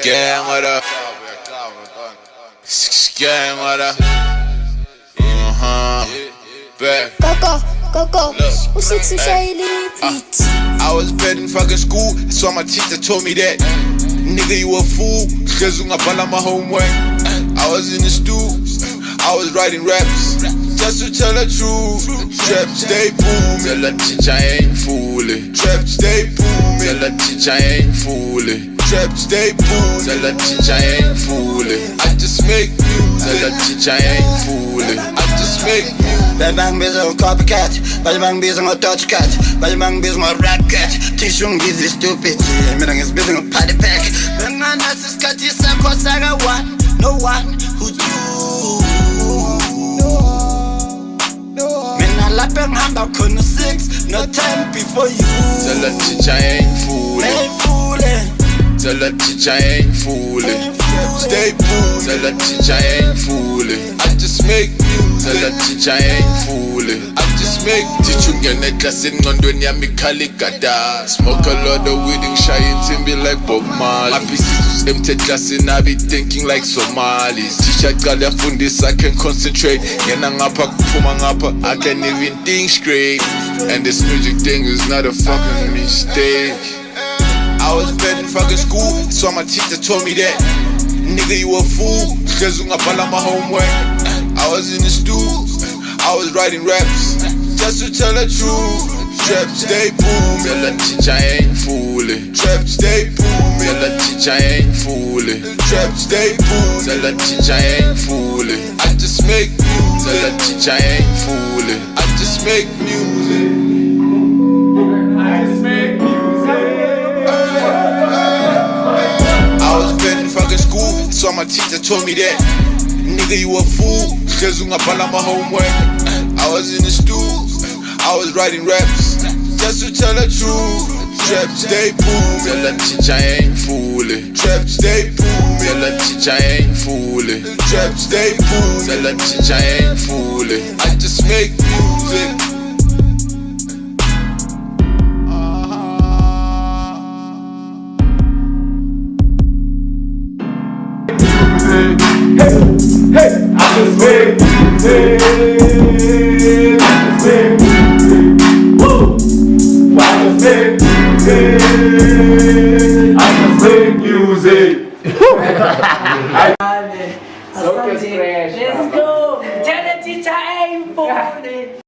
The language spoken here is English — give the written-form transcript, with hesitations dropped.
Gang what up? Gang what up? Back. Go. U6 beats. I was bad in fucking school, so my teacher told me that. Nigga, you a fool, cause you ngabhala my homework. I was in the stool, I was writing raps, just to tell the truth. Trap stay booming, tell the teacher I ain't fooling. Trap stay booming, tell the teacher I ain't fooling. Trap stay booming, tell the teacher I ain't fooling. I just make music, tell the teacher I ain't fooling. I just make music. Bang busy on copycat, bang busy on touch cat, bang busy on rap cat. Teach you busy stupid, me is busy on party pack. Bang on us is cut this up, cause I got one, no one who's you. Me not lapping hand out on the 6, no time before you. Tell the teacher I ain't fooling. Ain't fooling. Tell the teacher I ain't fooling. Stay booming. Tell the teacher I ain't fooling. I just make music. Tell the teacher I ain't fooling. I just make teach you get class in ngondweni yami khaligada. Smoke a lot of weed and shy and be like Bob Marley. My pieces empty class and I be thinking like Somalis. Teacher qala yafundisa I can concentrate. Ngena ngapha kuphuma ngapha I can't even think straight. And this music thing is not a fucking mistake. I was bad in fucking school, so my teacher told me that. Nigga, you a fool, cause you ngabhala my homework. I was in the stool, I was writing raps, just to tell the truth. Trap stay booming, tell the teacher I ain't fooling. Trap stay booming, tell the teacher I ain't fooling. Trap stay booming, tell the teacher I ain't fooling. I just make music, tell the teacher I ain't fooling. I just make music. So my teacher told me that. Nigga, you a fool, cause you ngabhala my homework. I was in the stool, I was writing raps, just to tell the truth. Trap stay booming, tell the teacher I ain't fooling. Trap stay booming, tell the teacher I ain't fooling. Trap stay booming, tell the teacher I ain't fooling. I just make music. Hey, I just make music.